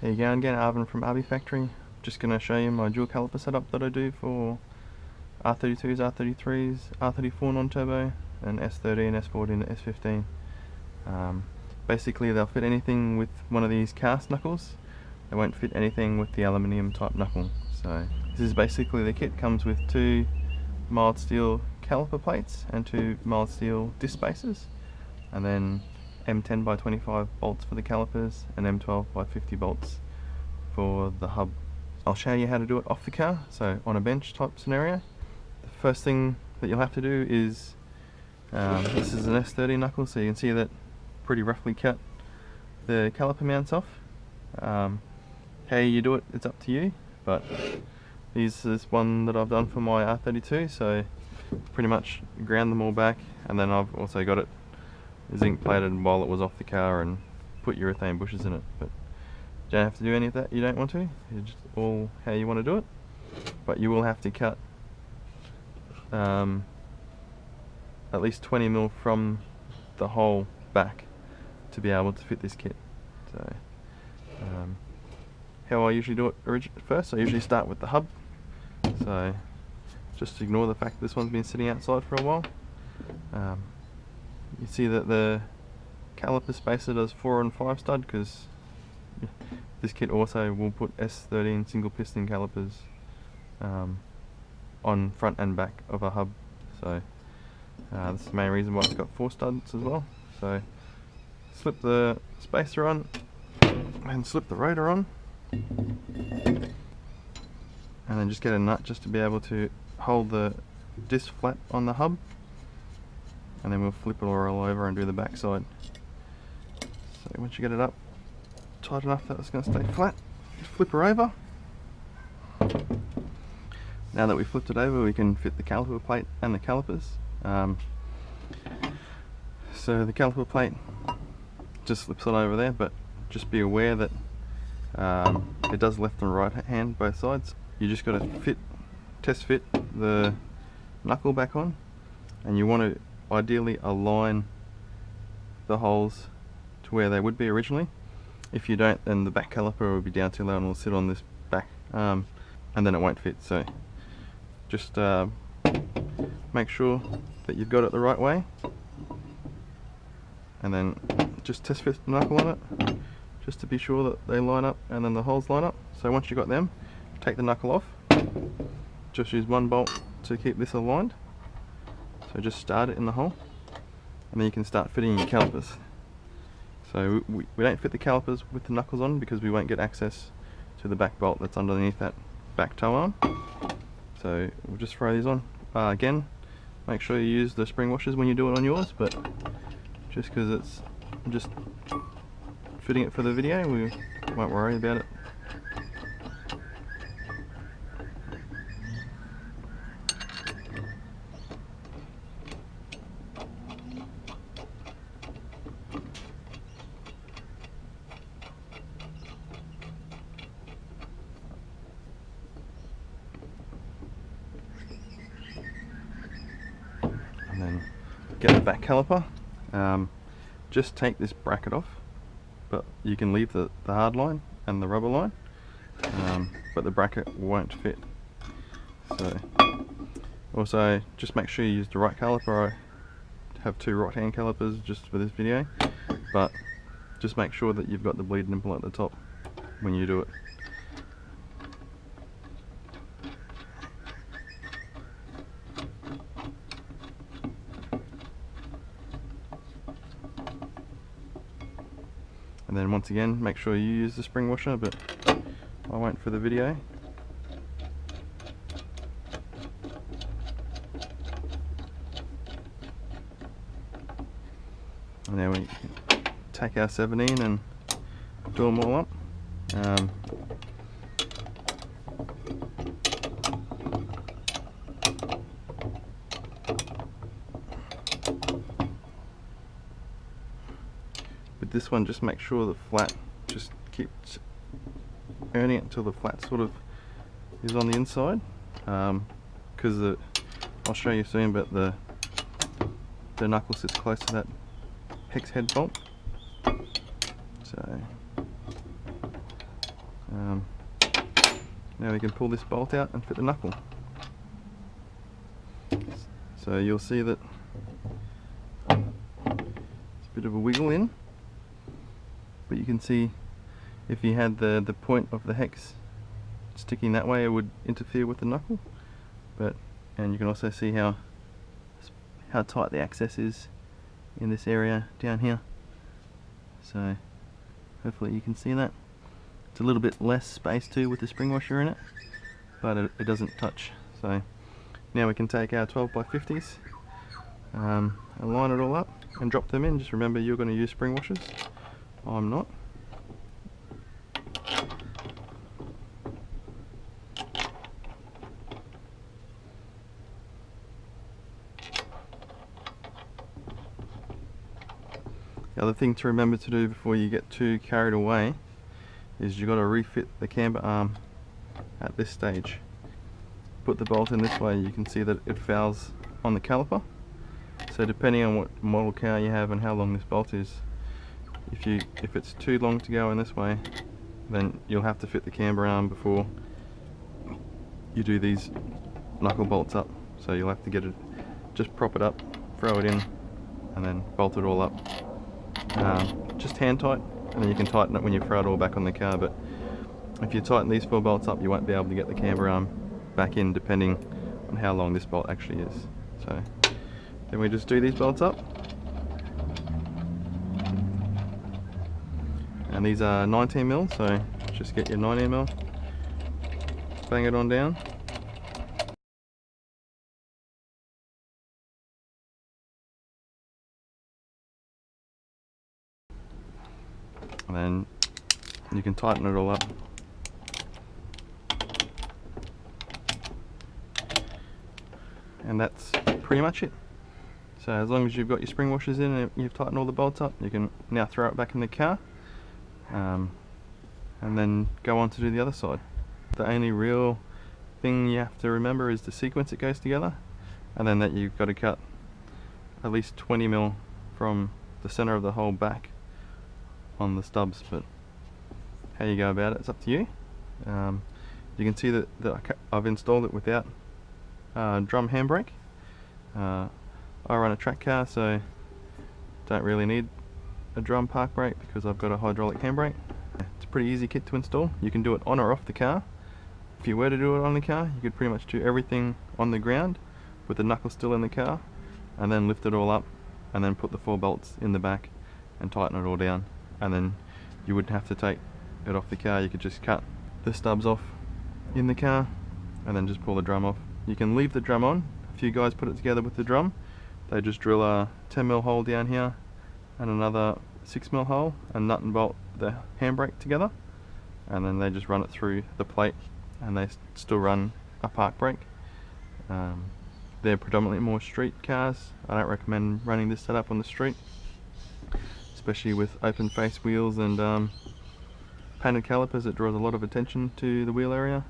There you go again, Arvin from RB Factory. Just going to show you my dual caliper setup that I do for R32s, R33s, R34 non-turbo, and S13, S14, S15. Basically they'll fit anything with one of these cast knuckles. They won't fit anything with the aluminium type knuckle. So this is basically the kit. Comes with 2 mild steel caliper plates and 2 mild steel disc spacers, and then M10 by 25 bolts for the calipers and M12 by 50 bolts for the hub. I'll show you how to do it off the car, so on a bench type scenario. The first thing that you'll have to do is, this is an S13 knuckle, so you can see that pretty roughly cut the caliper mounts off. How you do it, it's up to you, but this is one that I've done for my R32, so pretty much ground them all back, and then I've also got it zinc plated while it was off the car and put urethane bushes in it. But you don't have to do any of that, you don't want to, it's just all how you want to do it. But you will have to cut at least 20mm from the hole back to be able to fit this kit. So how I usually do it first, I usually start with the hub. So just ignore the fact that this one's been sitting outside for a while. You see that the caliper spacer does 4 and 5 stud, because this kit also will put S13 single piston calipers on front and back of a hub. So that's the main reason why it's got 4 studs as well. So slip the spacer on and slip the rotor on, and then just get a nut just to be able to hold the disc flat on the hub, and then we'll flip it all over and do the back side. So once you get it up tight enough that it's going to stay flat, just flip her over. Now that we've flipped it over, we can fit the caliper plate and the calipers. So the caliper plate just slips on over there, but just be aware that it does left and right hand both sides. You just got to test fit the knuckle back on, and you want to ideally align the holes to where they would be originally. If you don't, then the back caliper will be down too low and will sit on this back, and then it won't fit. So just make sure that you've got it the right way, and then just test fit the knuckle on it just to be sure that they line up and then the holes line up. So once you've got them, take the knuckle off. Just use 1 bolt to keep this aligned. So just start it in the hole, and then you can start fitting your calipers. So we don't fit the calipers with the knuckles on because we won't get access to the back bolt that's underneath that back toe arm. So we'll just throw these on. Again, make sure you use the spring washers when you do it on yours, but just because it's just fitting it for the video, we won't worry about it. And then get the back caliper. Just take this bracket off, but you can leave the hard line and the rubber line, but the bracket won't fit. So also just make sure you use the right caliper. I have 2 right hand calipers just for this video, but just make sure that you've got the bleed nipple at the top when you do it. And then once again, make sure you use the spring washer, but I won't for the video. And then we take our 17 and do them all up. With this one, just make sure the flat, just keep earning it until the flat sort of is on the inside, because I'll show you soon, but the knuckle sits close to that hex head bolt. So Now we can pull this bolt out and fit the knuckle. So you'll see that it's a bit of a wiggle in, but you can see if you had the point of the hex sticking that way, it would interfere with the knuckle. And you can also see how tight the access is in this area down here. So hopefully you can see that. It's a little bit less space too with the spring washer in it, but it doesn't touch. So now we can take our 12x50s and line it all up and drop them in. Just remember, you're going to use spring washers. I'm not. The other thing to remember to do before you get too carried away is you've got to refit the camber arm at this stage. Put the bolt in this way, you can see that it fouls on the caliper. So depending on what model car you have and how long this bolt is, if it's too long to go in this way, then you'll have to fit the camber arm before you do these knuckle bolts up. So you'll have to get it, just prop it up, throw it in, and then bolt it all up. Just hand tight, and then you can tighten it when you throw it all back on the car. But if you tighten these 4 bolts up, you won't be able to get the camber arm back in, depending on how long this bolt actually is. So then we just do these bolts up, and these are 19mm, so just get your 19mm, bang it on down. And then you can tighten it all up. And that's pretty much it. So as long as you've got your spring washers in and you've tightened all the bolts up, you can now throw it back in the car, and then go on to do the other side. The only real thing you have to remember is the sequence it goes together, and then that you've got to cut at least 20mm from the center of the hole back on the stubs. But how you go about it, it's up to you. You can see that I've installed it without drum handbrake. I run a track car, so don't really need a drum park brake because I've got a hydraulic handbrake. It's a pretty easy kit to install. You can do it on or off the car. If you were to do it on the car, you could pretty much do everything on the ground with the knuckle still in the car, and then lift it all up, and then put the 4 bolts in the back and tighten it all down. And then you wouldn't have to take it off the car. You could just cut the stubs off in the car and then just pull the drum off. You can leave the drum on. A few guys put it together with the drum. They just drill a 10mm hole down here and another 6mm hole and nut and bolt the handbrake together, and then they just run it through the plate, and they still run a park brake. They're predominantly more street cars. I don't recommend running this setup on the street, especially with open face wheels and painted calipers. It draws a lot of attention to the wheel area.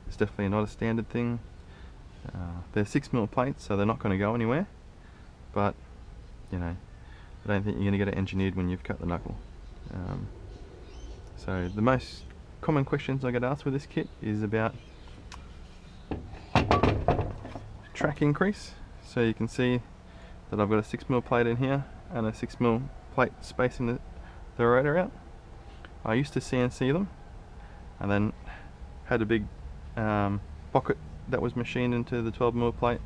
It's definitely not a standard thing. They're 6mm plates, so they're not going to go anywhere, but you know, I don't think you're going to get it engineered when you've cut the knuckle. So the most common questions I get asked with this kit is about track increase. So you can see that I've got a 6mm plate in here and a 6mm plate spacing the rotor out. I used to CNC them and then had a big pocket that was machined into the 12mm plate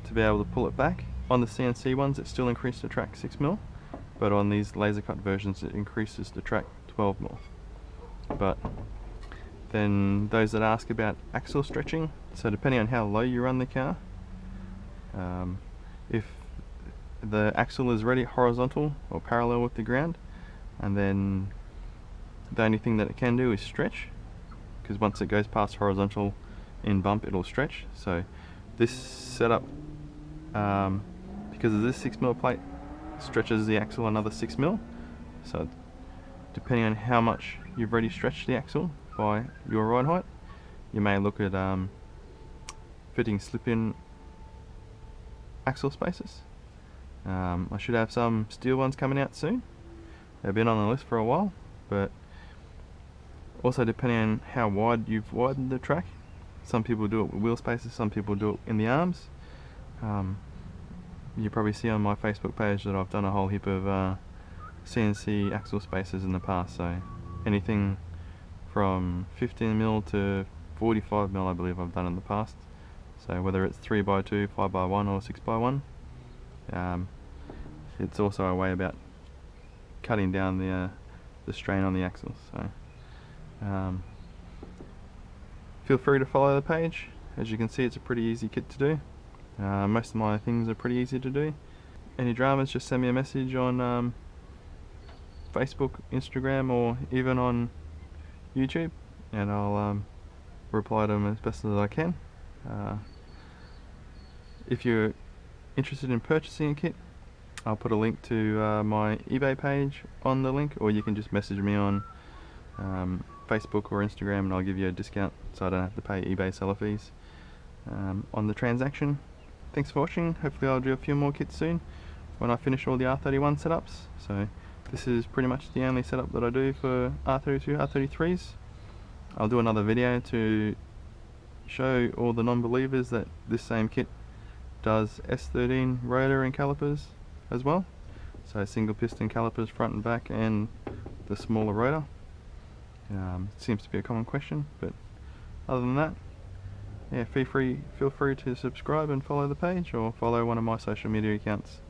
to be able to pull it back. On the CNC ones it still increased the track 6mm, but on these laser cut versions it increases the track 12mm. But then those that ask about axle stretching, so depending on how low you run the car, if the axle is ready horizontal or parallel with the ground, and then the only thing that it can do is stretch, because once it goes past horizontal in bump it'll stretch. So this setup, because of this 6mm plate, stretches the axle another 6mm. So depending on how much you've already stretched the axle by your ride height, you may look at fitting slip-in axle spacers. I should have some steel ones coming out soon. They've been on the list for a while, but Also, depending on how wide you've widened the track, some people do it with wheel spaces, some people do it in the arms. You probably see on my Facebook page that I've done a whole heap of CNC axle spaces in the past, so anything from 15mm to 45mm I believe I've done in the past. So whether it's 3x2, 5x1 or 6x1, it's also a way about cutting down the strain on the axles. So feel free to follow the page. As you can see, it's a pretty easy kit to do. Most of my things are pretty easy to do. Any dramas, just send me a message on Facebook, Instagram, or even on YouTube, and I'll reply to them as best as I can. If you're interested in purchasing a kit, I'll put a link to my eBay page on the link, or you can just message me on Facebook or Instagram and I'll give you a discount so I don't have to pay eBay seller fees on the transaction. Thanks for watching. Hopefully I'll do a few more kits soon when I finish all the R31 setups. So this is pretty much the only setup that I do for R32, R33s. I'll do another video to show all the non-believers that this same kit does S13 rotor and calipers as well. So single piston calipers front and back and the smaller rotor. Seems to be a common question, but other than that, yeah, feel free to subscribe and follow the page, or follow one of my social media accounts.